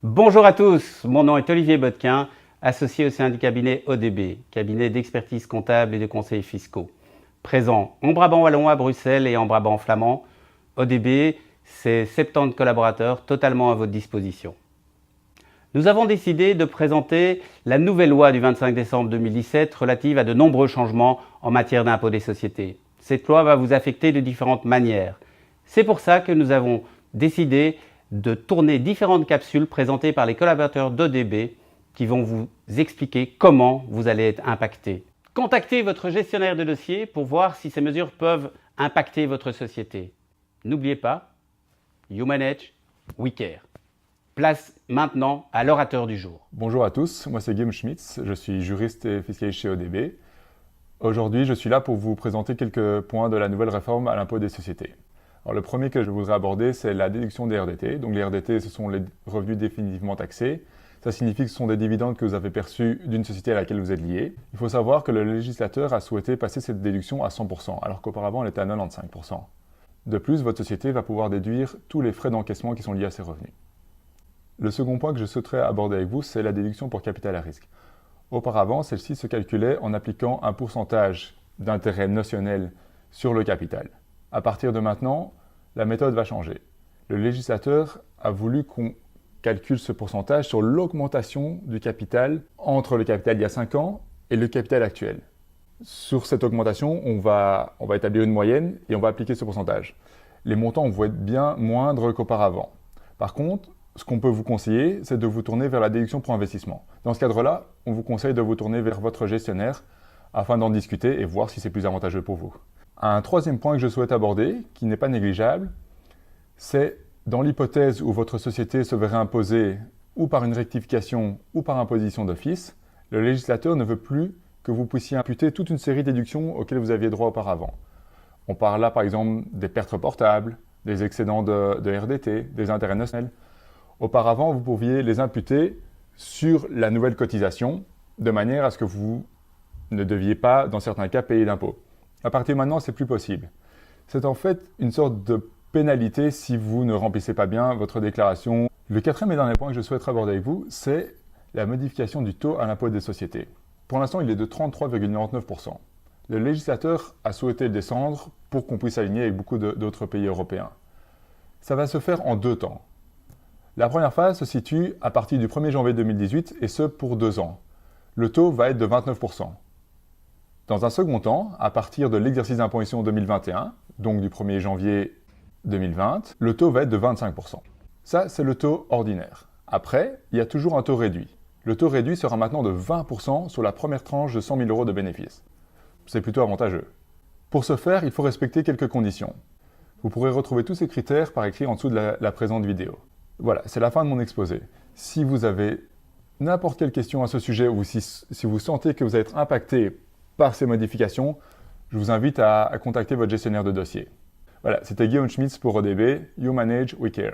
Bonjour à tous, mon nom est Olivier Botquin, associé au sein du cabinet ODB, cabinet d'expertise comptable et de conseils fiscaux. Présent en Brabant wallon à Bruxelles et en Brabant flamand, ODB, c'est 70 collaborateurs totalement à votre disposition. Nous avons décidé de présenter la nouvelle loi du 25 décembre 2017 relative à de nombreux changements en matière d'impôt des sociétés. Cette loi va vous affecter de différentes manières. C'est pour ça que nous avons décidé de tourner différentes capsules présentées par les collaborateurs d'ODB qui vont vous expliquer comment vous allez être impacté. Contactez votre gestionnaire de dossier pour voir si ces mesures peuvent impacter votre société. N'oubliez pas, You Manage, We Care. Place maintenant à l'orateur du jour. Bonjour à tous, moi c'est Guillaume Schmitz, je suis juriste et fiscaliste chez ODB. Aujourd'hui, je suis là pour vous présenter quelques points de la nouvelle réforme à l'impôt des sociétés. Alors, le premier que je voudrais aborder, c'est la déduction des RDT. Donc les RDT, ce sont les revenus définitivement taxés. Ça signifie que ce sont des dividendes que vous avez perçus d'une société à laquelle vous êtes lié. Il faut savoir que le législateur a souhaité passer cette déduction à 100%, alors qu'auparavant elle était à 95%. De plus, votre société va pouvoir déduire tous les frais d'encaissement qui sont liés à ces revenus. Le second point que je souhaiterais aborder avec vous, c'est la déduction pour capital à risque. Auparavant, celle-ci se calculait en appliquant un pourcentage d'intérêt notionnel sur le capital. À partir de maintenant, la méthode va changer. Le législateur a voulu qu'on calcule ce pourcentage sur l'augmentation du capital entre le capital il y a 5 ans et le capital actuel. Sur cette augmentation, on va établir une moyenne et on va appliquer ce pourcentage. Les montants vont être bien moindres qu'auparavant. Par contre, ce qu'on peut vous conseiller, c'est de vous tourner vers la déduction pour investissement. Dans ce cadre-là, on vous conseille de vous tourner vers votre gestionnaire afin d'en discuter et voir si c'est plus avantageux pour vous. Un troisième point que je souhaite aborder, qui n'est pas négligeable, c'est dans l'hypothèse où votre société se verrait imposer ou par une rectification ou par imposition d'office, le législateur ne veut plus que vous puissiez imputer toute une série de déductions auxquelles vous aviez droit auparavant. On parle là par exemple des pertes reportables, des excédents de RDT, des intérêts notionnels. Auparavant, vous pouviez les imputer sur la nouvelle cotisation, de manière à ce que vous ne deviez pas, dans certains cas, payer d'impôts. À partir de maintenant, c'est plus possible. C'est en fait une sorte de pénalité si vous ne remplissez pas bien votre déclaration. Le quatrième et dernier point que je souhaiterais aborder avec vous, c'est la modification du taux à l'impôt des sociétés. Pour l'instant, il est de 33,99%. Le législateur a souhaité le descendre pour qu'on puisse aligner avec beaucoup d'autres pays européens. Ça va se faire en 2 temps. La première phase se situe à partir du 1er janvier 2018 et ce pour 2 ans. Le taux va être de 29%. Dans un second temps, à partir de l'exercice d'imposition 2021, donc du 1er janvier 2020, le taux va être de 25%. Ça, c'est le taux ordinaire. Après, il y a toujours un taux réduit. Le taux réduit sera maintenant de 20% sur la première tranche de 100 000 € de bénéfices. C'est plutôt avantageux. Pour ce faire, il faut respecter quelques conditions. Vous pourrez retrouver tous ces critères par écrit en dessous de la présente vidéo. Voilà, c'est la fin de mon exposé. Si vous avez n'importe quelle question à ce sujet ou si vous sentez que vous allez être impacté par ces modifications, je vous invite à contacter votre gestionnaire de dossier. Voilà, c'était Guillaume Schmitz pour ODB, You Manage, We Care.